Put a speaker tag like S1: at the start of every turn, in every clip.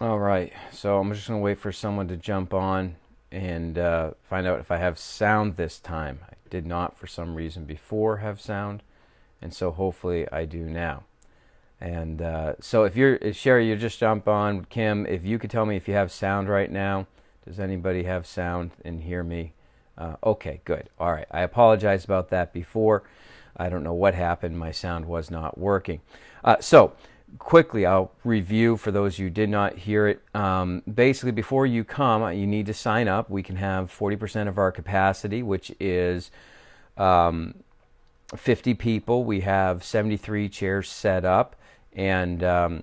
S1: All right, so I'm just going to wait for someone to jump on and find out if I have sound this time. I did not, for some reason, before have sound, and so hopefully I do now. And so if Sherry, you just jump on. Kim, if you could tell me if you have sound right now. Does anybody have sound and hear me? Okay, good. All right. I apologize about that before. I don't know what happened. My sound was not working. So quickly, I'll review for those who did not hear it. Basically, before you come, you need to sign up. We can have 40% of our capacity, which is 50 people. We have 73 chairs set up, and that'll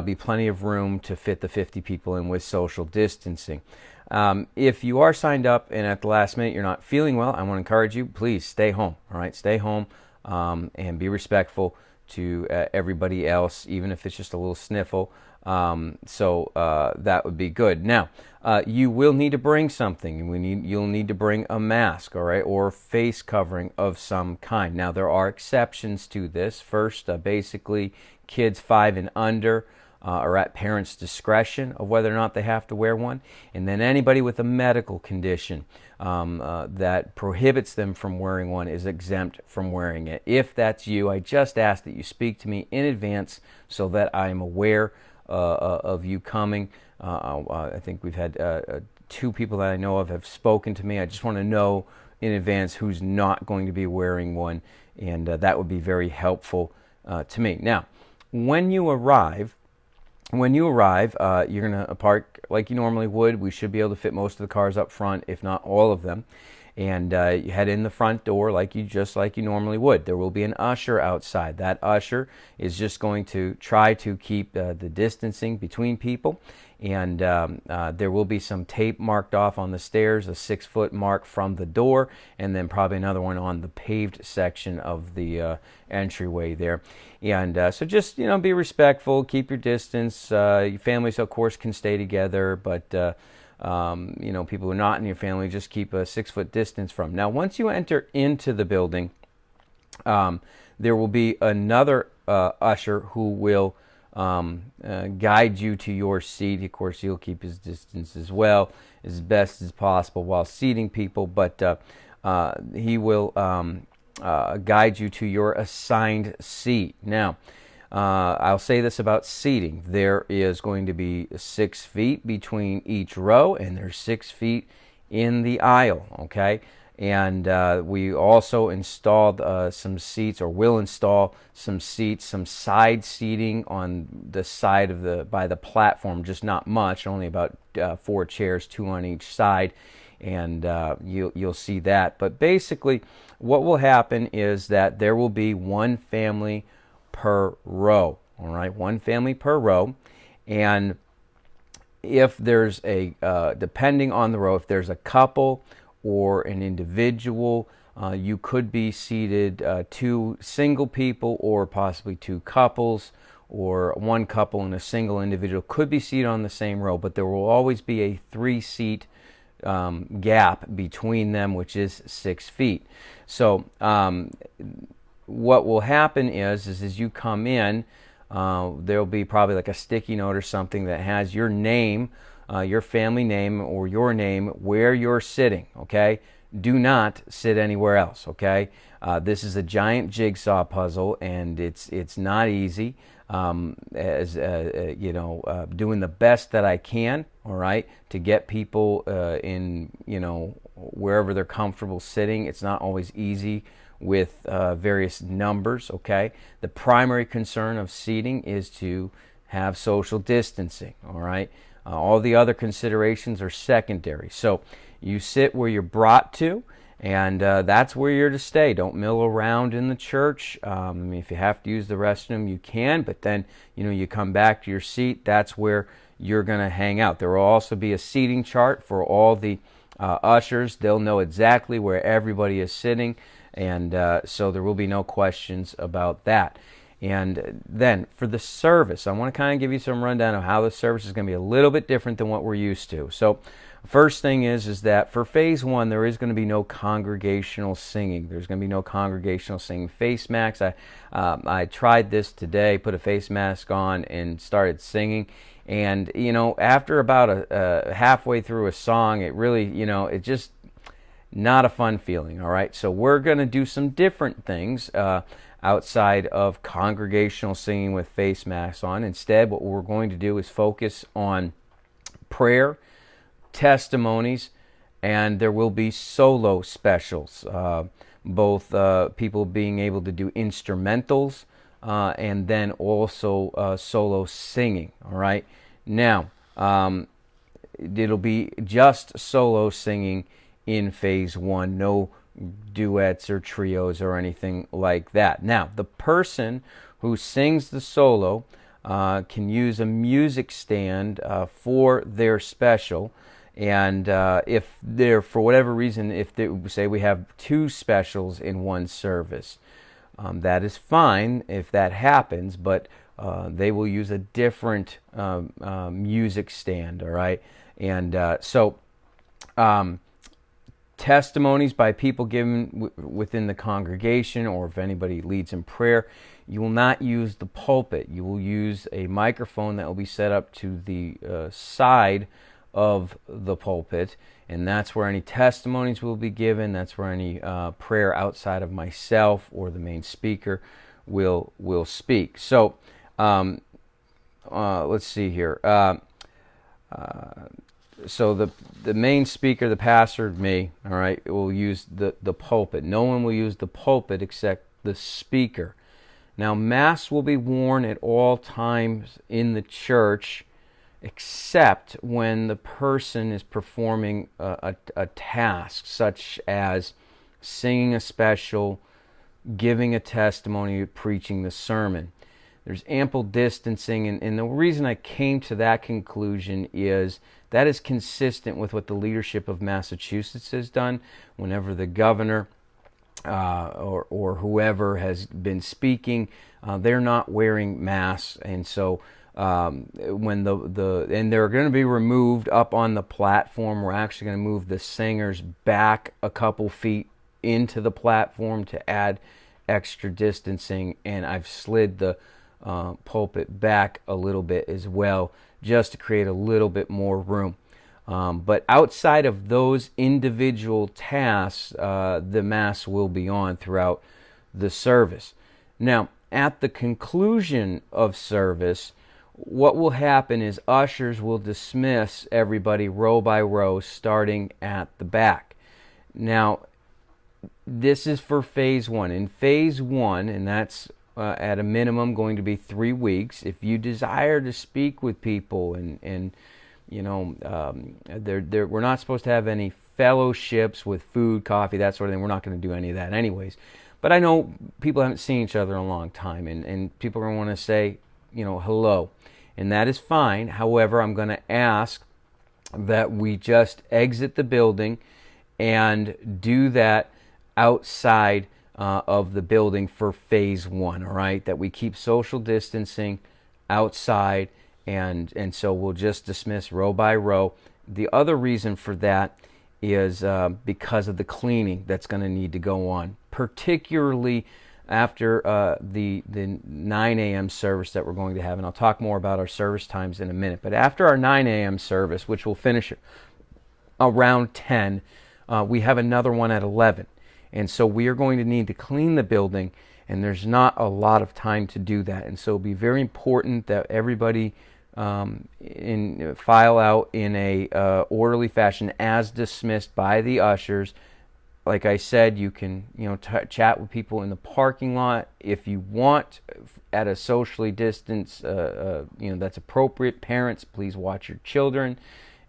S1: be plenty of room to fit the 50 people in with social distancing. If you are signed up and at the last minute you're not feeling well, I want to encourage you, please stay home. All right, stay home and be respectful to everybody else, even if it's just a little sniffle. That would be good. Now, you will need to bring something. You'll need to bring a mask, all right, or face covering of some kind. Now, there are exceptions to this. First, basically, kids 5 and under are at parents' discretion of whether or not they have to wear one. And then anybody with a medical condition that prohibits them from wearing one is exempt from wearing it. If that's you, I just ask that you speak to me in advance so that I'm aware of you coming. I think we've had 2 people that I know of have spoken to me. I just want to know in advance who's not going to be wearing one, and that would be very helpful to me. Now, when you arrive, you're going to park like you normally would. We should be able to fit most of the cars up front, if not all of them. And you head in the front door like you normally would. There will be an usher outside. That usher is just going to try to keep the distancing between people. And there will be some tape marked off on the stairs, a 6-foot mark from the door, and then probably another one on the paved section of the entryway there. And so just, be respectful, keep your distance. Your families, of course, can stay together, but people who are not in your family, just keep a 6-foot distance from. Now, once you enter into the building, there will be another usher who will guide you to your seat. Of course, he'll keep his distance as well, as best as possible while seating people, but he will guide you to your assigned seat. Now, I'll say this about seating. There is going to be 6 feet between each row, and there's 6 feet in the aisle, okay? And we also installed some seats, or will install some seats, some side seating on the side by the platform, just not much, only about 4 chairs, 2 on each side, and you'll see that. But basically, what will happen is that there will be one family per row, all right? One family per row, and if there's depending on the row, if there's a couple or an individual, you could be seated 2 single people or possibly 2 couples, or 1 couple and a single individual could be seated on the same row, but there will always be a 3-seat gap between them, which is 6 feet. So what will happen is as you come in, there'll be probably like a sticky note or something that has your name, your family name, or your name where you're sitting, okay? Do not sit anywhere else, okay? This is a giant jigsaw puzzle, and it's not easy. Doing the best that I can, all right, to get people in, wherever they're comfortable sitting. It's not always easy with various numbers, okay? The primary concern of seating is to have social distancing, all right? All the other considerations are secondary. So you sit where you're brought to, and that's where you're to stay. Don't mill around in the church. If you have to use the restroom, you can, but then, you come back to your seat. That's where you're going to hang out. There will also be a seating chart for all the ushers. They'll know exactly where everybody is sitting, and so there will be no questions about that. And then for the service, I want to kind of give you some rundown of how the service is going to be a little bit different than what we're used to. So First thing is that for phase one, there is going to be no congregational singing. There's going to be no congregational singing. Face masks. I tried this today. Put a face mask on and started singing. And after about a halfway through a song, it really, it just not a fun feeling. All right. So we're going to do some different things outside of congregational singing with face masks on. Instead, what we're going to do is focus on prayer, testimonies, and there will be solo specials, both people being able to do instrumentals and then also solo singing. All right. Now, it'll be just solo singing in phase one, no duets or trios or anything like that. Now, the person who sings the solo can use a music stand for their special. And if they're, for whatever reason, if they say we have two specials in one service, that is fine if that happens, but they will use a different music stand, all right? And testimonies by people given within the congregation, or if anybody leads in prayer, you will not use the pulpit. You will use a microphone that will be set up to the side of the pulpit, and that's where any testimonies will be given. That's where any prayer outside of myself or the main speaker will speak. So let's see here. So the main speaker, the pastor, me, all right, will use the pulpit. No one will use the pulpit except the speaker. Now, masks will be worn at all times in the church, except when the person is performing a task, such as singing a special, giving a testimony, preaching the sermon. There's ample distancing, and the reason I came to that conclusion is that is consistent with what the leadership of Massachusetts has done. Whenever the governor or whoever has been speaking, they're not wearing masks, and so when and they're going to be removed up on the platform. We're actually going to move the singers back a couple feet into the platform to add extra distancing, and I've slid the pulpit back a little bit as well, just to create a little bit more room. But outside of those individual tasks, the mass will be on throughout the service. Now, at the conclusion of service, what will happen is ushers will dismiss everybody row by row, starting at the back. Now, this is for phase one. In phase one, and that's at a minimum going to be 3 weeks. If you desire to speak with people and we're not supposed to have any fellowships with food, coffee, that sort of thing. We're not going to do any of that anyways. But I know people haven't seen each other in a long time, and people are going to want to say, hello. And that is fine. However, I'm going to ask that we just exit the building and do that outside of the building for phase one, all right? That we keep social distancing outside, and so we'll just dismiss row by row. The other reason for that is because of the cleaning that's going to need to go on, particularly after the 9 a.m. service that we're going to have. And I'll talk more about our service times in a minute. But after our 9 a.m. service, which will finish around 10, we have another one at 11. And so we are going to need to clean the building, and there's not a lot of time to do that. And so it'll be very important that everybody file out in a orderly fashion as dismissed by the ushers. Like I said, you can chat with people in the parking lot if you want at a socially distanced that's appropriate. Parents, please watch your children,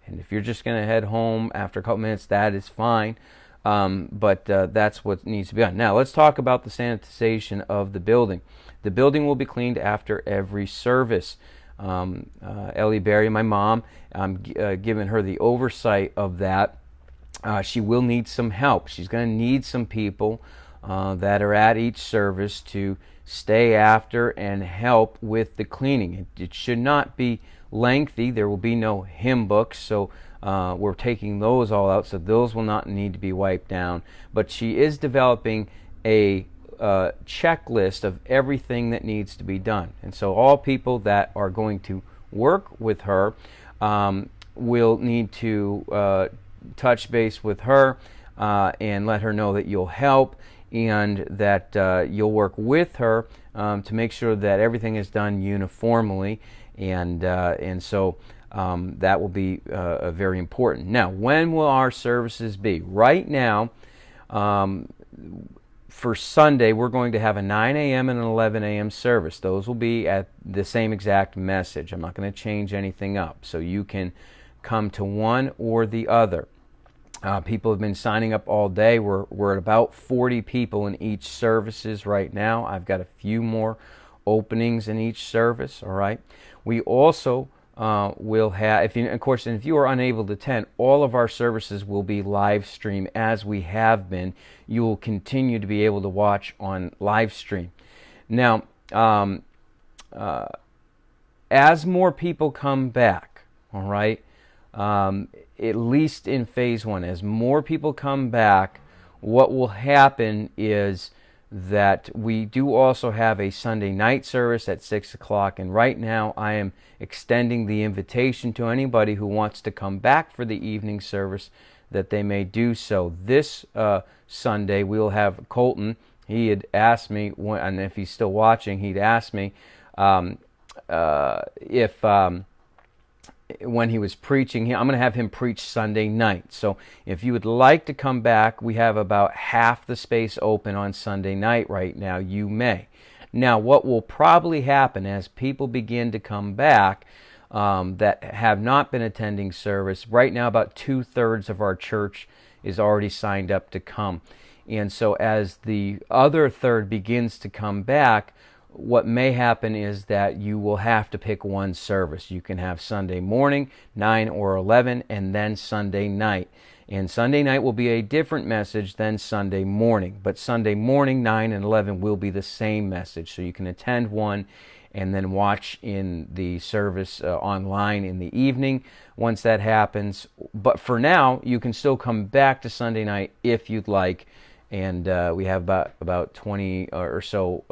S1: and if you're just going to head home after a couple minutes, that is fine. But that's what needs to be done. Now let's talk about the sanitization of the building. The building will be cleaned after every service. Ellie Berry, my mom, I'm giving her the oversight of that. She will need some help. She's going to need some people that are at each service to stay after and help with the cleaning. It should not be lengthy. There will be no hymn books, so We're taking those all out, so those will not need to be wiped down. But she is developing a checklist of everything that needs to be done. And so all people that are going to work with her will need to touch base with her and let her know that you'll help and that you'll work with her to make sure that everything is done uniformly, and so that will be very important. Now, when will our services be? Right now, for Sunday, we're going to have a 9 a.m. and an 11 a.m. service. Those will be at the same exact message. I'm not going to change anything up, so you can come to one or the other. People have been signing up all day. We're at about 40 people in each services right now. I've got a few more openings in each service. All right. We also will have, if you are unable to attend, all of our services will be live stream as we have been. You will continue to be able to watch on live stream. Now, as more people come back, all right. At least in phase one, as more people come back, what will happen is that we do also have a Sunday night service at 6 o'clock, and right now I am extending the invitation to anybody who wants to come back for the evening service that they may do so. This Sunday we'll have Colton. He had asked me, and if he's still watching, he'd asked me if when he was preaching, I'm going to have him preach Sunday night. So if you would like to come back, we have about half the space open on Sunday night right now. You may. Now, what will probably happen as people begin to come back that have not been attending service, right now about 2/3 of our church is already signed up to come. And so as the other third begins to come back, what may happen is that you will have to pick one service. You can have Sunday morning, 9 or 11, and then Sunday night. And Sunday night will be a different message than Sunday morning. But Sunday morning, 9 and 11, will be the same message. So you can attend one and then watch in the service online in the evening once that happens. But for now, you can still come back to Sunday night if you'd like. And we have about 20 or so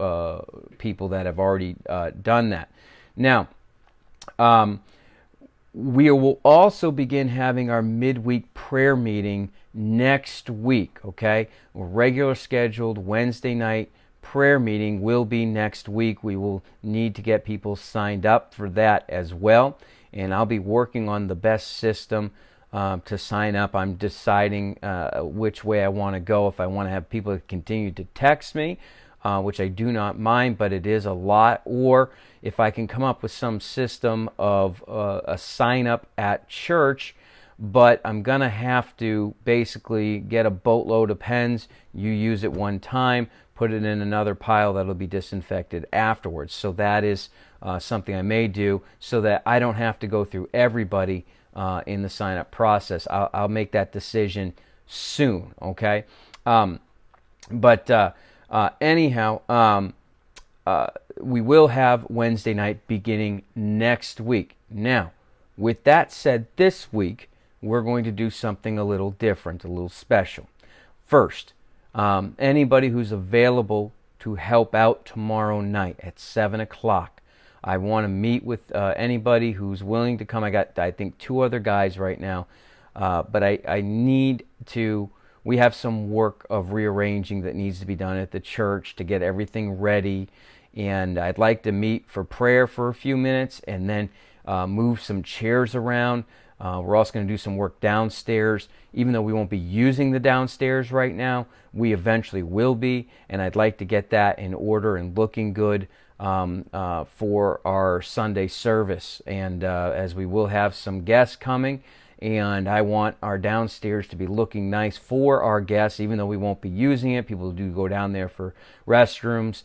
S1: people that have already done that. Now, we will also begin having our midweek prayer meeting next week, okay? A regular scheduled Wednesday night prayer meeting will be next week. We will need to get people signed up for that as well. And I'll be working on the best system to sign up. I'm deciding which way I want to go. If I want to have people continue to text me, which I do not mind, but it is a lot, or if I can come up with some system of a sign up at church, but I'm going to have to basically get a boatload of pens. You use it one time, put it in another pile that'll be disinfected afterwards. So that is something I may do so that I don't have to go through everybody in the sign-up process. I'll make that decision soon, okay? Anyhow, we will have Wednesday night beginning next week. Now, with that said, this week, we're going to do something a little different, a little special. First, anybody who's available to help out tomorrow night at 7 o'clock, I want to meet with anybody who's willing to come. I got, I think, 2 other guys right now, but I need to, we have some work of rearranging that needs to be done at the church to get everything ready, and I'd like to meet for prayer for a few minutes and then move some chairs around. We're also going to do some work downstairs. Even though we won't be using the downstairs right now, we eventually will be, and I'd like to get that in order and looking good for our Sunday service. And as we will have some guests coming, and I want our downstairs to be looking nice for our guests, even though we won't be using it. People do go down there for restrooms.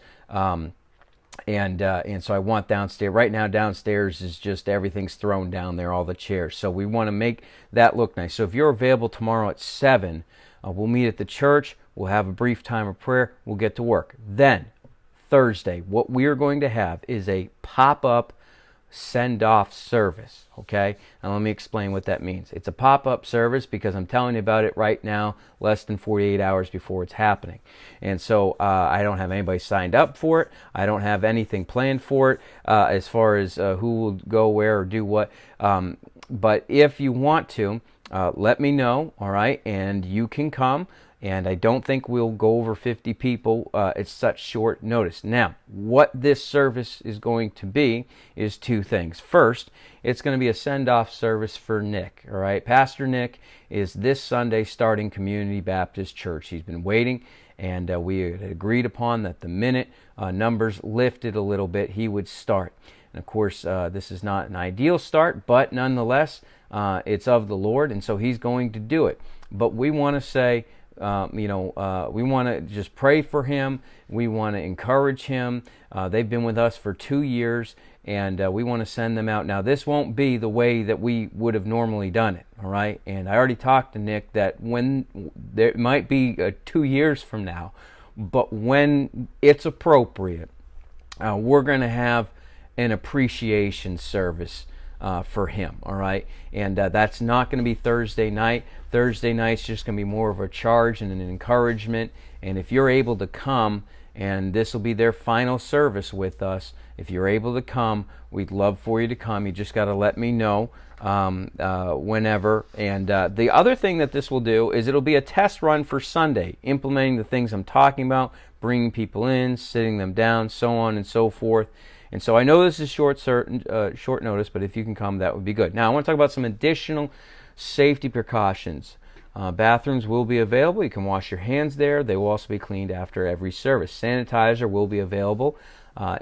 S1: And so I want downstairs. Right now, downstairs is just everything's thrown down there, all the chairs. So we want to make that look nice. So if you're available tomorrow at 7, we'll meet at the church. We'll have a brief time of prayer. We'll get to work. Then, Thursday, what we are going to have is a pop-up send-off service, okay? Now let me explain what that means. It's a pop-up service because I'm telling you about it right now, less than 48 hours before it's happening. And so I don't have anybody signed up for it. I don't have anything planned for it as far as who will go where or do what. But if you want to, let me know, all right? And you can come. And I don't think we'll go over 50 people at such short notice. Now, what this service is going to be is two things. First, it's going to be a send-off service for Nick. All right, Pastor Nick is this Sunday starting Community Baptist Church. He's been waiting, and we had agreed upon that the minute numbers lifted a little bit, he would start. And of course, this is not an ideal start, but nonetheless, it's of the Lord, and so he's going to do it. But we want to say, we want to just pray for him. We want to encourage him. They've been with us for 2 years, and we want to send them out. Now, this won't be the way that we would have normally done it, all right? And I already talked to Nick that when there might be 2 years from now, but when it's appropriate, we're going to have an appreciation service for him, all right? And that's not going to be Thursday night. Thursday night's just going to be more of a charge and an encouragement. And if you're able to come, and this will be their final service with us, if you're able to come, we'd love for you to come. You just got to let me know whenever. And the other thing that this will do is it'll be a test run for Sunday, implementing the things I'm talking about, bringing people in, sitting them down, so on and so forth. And so I know this is short notice, but if you can come, that would be good. Now, I want to talk about some additional safety precautions. Bathrooms will be available. You can wash your hands there. They will also be cleaned after every service. Sanitizer will be available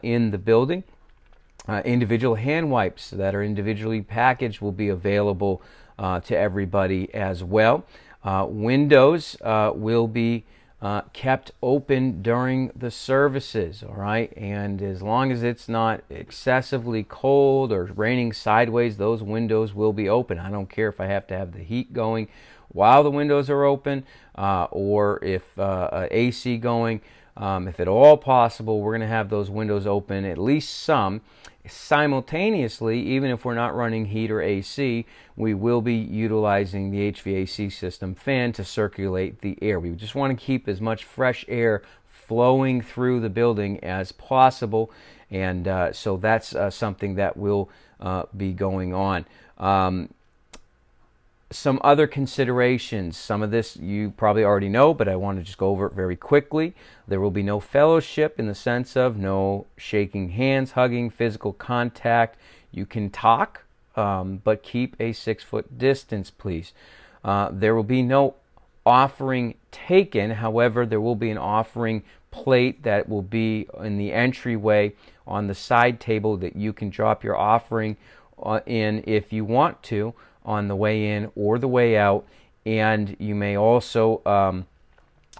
S1: in the building. Individual hand wipes that are individually packaged will be available to everybody as well. Windows will be kept open during the services, all right? And as long as it's not excessively cold or raining sideways, those windows will be open. I don't care if I have to have the heat going while the windows are open or if AC going. If at all possible, we're going to have those windows open, at least some. Simultaneously, even if we're not running heat or AC, we will be utilizing the HVAC system fan to circulate the air. We just want to keep as much fresh air flowing through the building as possible, and so that's something that will be going on. Some other considerations, some of this you probably already know, but I want to just go over it very quickly. There will be no fellowship in the sense of no shaking hands, hugging, physical contact. You can talk, but keep a 6-foot distance, please. There will be no offering taken. However, there will be an offering plate that will be in the entryway on the side table that you can drop your offering in if you want to, on the way in or the way out, and you may also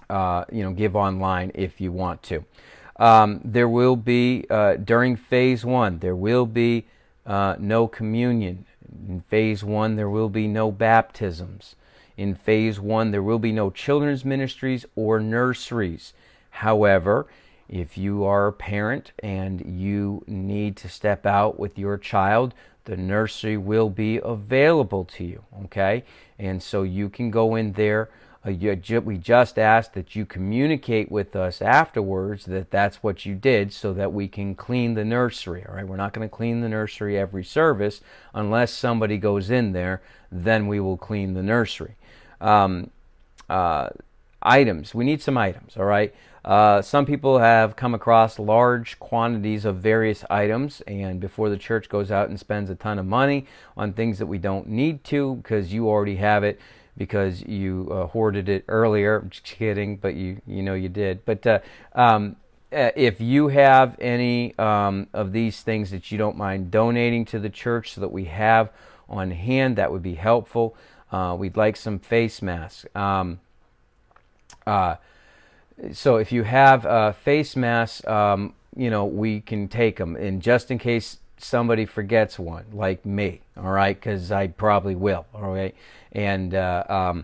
S1: give online if you want to. There will be during phase 1 there will be no communion. In phase 1 there will be no baptisms. In phase 1 there will be no children's ministries or nurseries. However, if you are a parent and you need to step out with your child, the nursery will be available to you, okay? And so you can go in there. We just ask that you communicate with us afterwards that that's what you did so that we can clean the nursery, all right? We're not going to clean the nursery every service unless somebody goes in there, then we will clean the nursery. Items. We need some items, all right? Some people have come across large quantities of various items, and before the church goes out and spends a ton of money on things that we don't need to because you already have it because you hoarded it earlier. I'm just kidding, but you know you did. But if you have any of these things that you don't mind donating to the church so that we have on hand, that would be helpful. We'd like some face masks. So if you have face masks, we can take them. And just in case somebody forgets one, like me, all right, because I probably will, all right. And I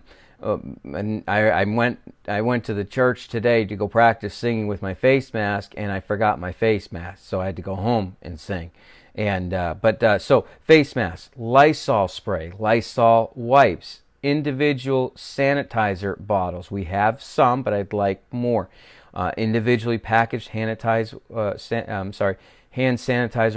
S1: went to the church today to go practice singing with my face mask, and I forgot my face mask, so I had to go home and sing. So face masks, Lysol spray, Lysol wipes, individual sanitizer bottles. We have some, but I'd like more. Individually packaged hand sanitizer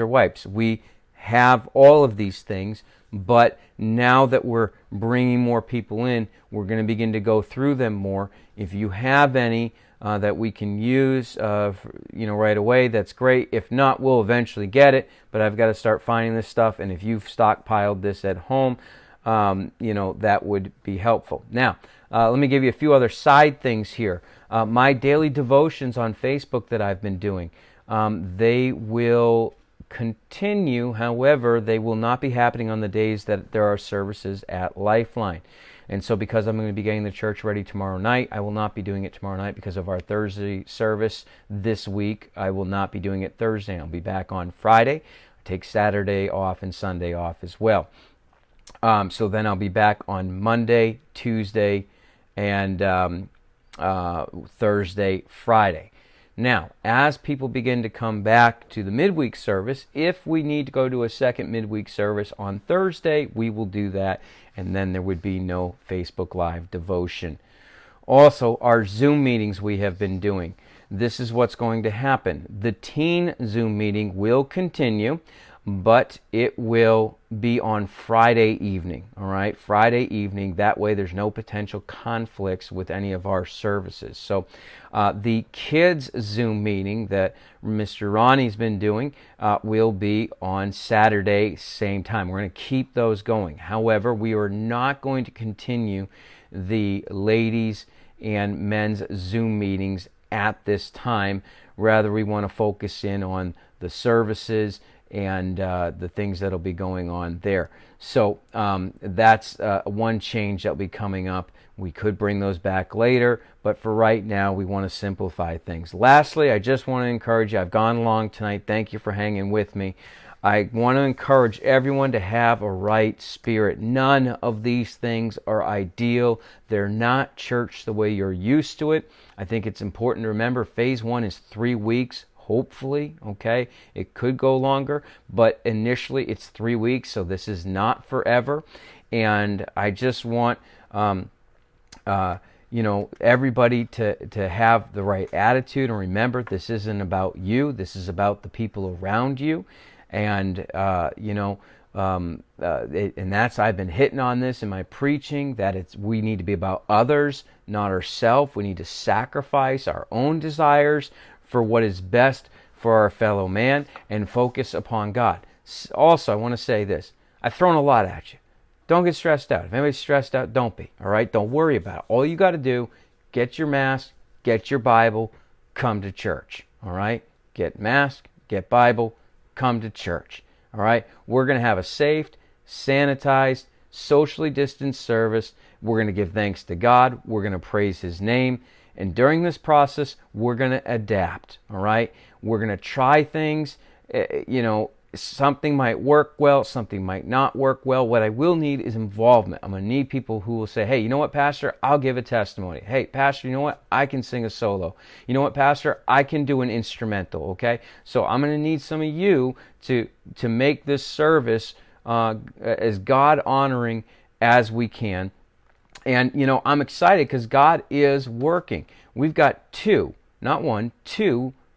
S1: wipes. We have all of these things, but now that we're bringing more people in, we're going to begin to go through them more. If you have any that we can use, right away, that's great. If not, we'll eventually get it. But I've got to start finding this stuff, and if you've stockpiled this at home, that would be helpful. Now, let me give you a few other side things here. My daily devotions on Facebook that I've been doing, they will continue. However, they will not be happening on the days that there are services at Lifeline. And so because I'm going to be getting the church ready tomorrow night, I will not be doing it tomorrow night because of our Thursday service this week. I will not be doing it Thursday. I'll be back on Friday. I take Saturday off and Sunday off as well. So then I'll be back on Monday, Tuesday, and Thursday, Friday. Now, as people begin to come back to the midweek service, if we need to go to a second midweek service on Thursday, we will do that, and then there would be no Facebook Live devotion. Also, our Zoom meetings we have been doing. This is what's going to happen. The teen Zoom meeting will continue, but it will be on Friday evening, all right? Friday evening. That way there's no potential conflicts with any of our services. So the kids' Zoom meeting that Mr. Ronnie's been doing will be on Saturday, same time. We're going to keep those going. However, we are not going to continue the ladies' and men's Zoom meetings at this time. Rather, we want to focus in on the services and the things that'll be going on there. So that's one change that'll be coming up. We could bring those back later, but for right now, we want to simplify things. Lastly, I just want to encourage you. I've gone long tonight. Thank you for hanging with me. I want to encourage everyone to have a right spirit. None of these things are ideal. They're not church the way you're used to it. I think it's important to remember phase 1 is 3 weeks. Hopefully, okay? It could go longer, but initially it's 3 weeks, so this is not forever. And I just want everybody to have the right attitude. And remember, this isn't about you. This is about the people around you. And, and that's, I've been hitting on this in my preaching, that we need to be about others, not ourselves. We need to sacrifice our own desires for what is best for our fellow man and focus upon God. Also, I want to say this. I've thrown a lot at you. Don't get stressed out. If anybody's stressed out, don't be. All right? Don't worry about it. All you got to do, get your mask, get your Bible, come to church. All right? Get mask, get Bible, come to church. All right? We're going to have a safe, sanitized, socially distanced service. We're going to give thanks to God. We're going to praise His name. And during this process, we're going to adapt, all right? We're going to try things. Something might work well, something might not work well. What I will need is involvement. I'm going to need people who will say, hey, you know what, Pastor? I'll give a testimony. Hey, Pastor, you know what? I can sing a solo. You know what, Pastor? I can do an instrumental, okay? So I'm going to need some of you to make this service as God-honoring as we can. And, I'm excited because God is working. We've got 2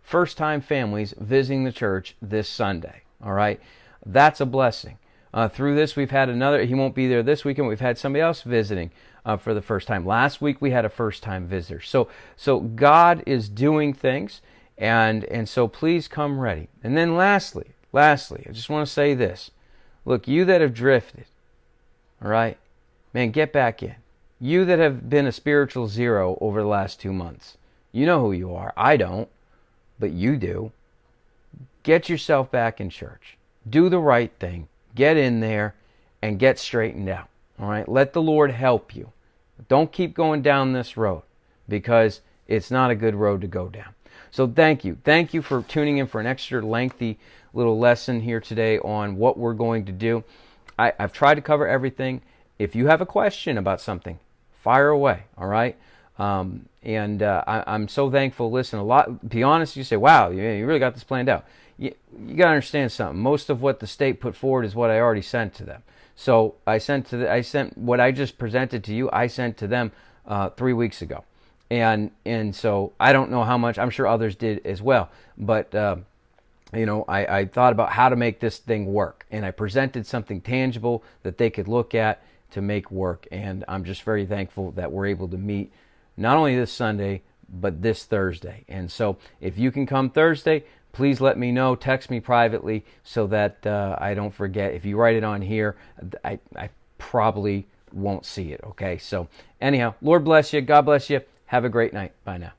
S1: first-time families visiting the church this Sunday. All right? That's a blessing. Through this, we've had another. He won't be there this weekend. We've had somebody else visiting for the first time. Last week, we had a first-time visitor. So God is doing things, and so please come ready. And then lastly, I just want to say this. Look, you that have drifted, all right? Man, get back in. You that have been a spiritual zero over the last 2 months, you know who you are. I don't, but you do. Get yourself back in church. Do the right thing. Get in there and get straightened out. All right? Let the Lord help you. Don't keep going down this road because it's not a good road to go down. So thank you. Thank you for tuning in for an extra lengthy little lesson here today on what we're going to do. I've tried to cover everything. If you have a question about something, fire away, all right? I'm so thankful. Listen, a lot. To be honest, you say, "Wow, you really got this planned out." You got to understand something. Most of what the state put forward is what I already sent to them. So I sent what I just presented to you. I sent to them 3 weeks ago, and so I don't know how much. I'm sure others did as well, but. I thought about how to make this thing work, and I presented something tangible that they could look at to make work. And I'm just very thankful that we're able to meet not only this Sunday, but this Thursday. And so if you can come Thursday, please let me know. Text me privately so that I don't forget. If you write it on here, I probably won't see it. Okay, so anyhow, Lord bless you. God bless you. Have a great night. Bye now.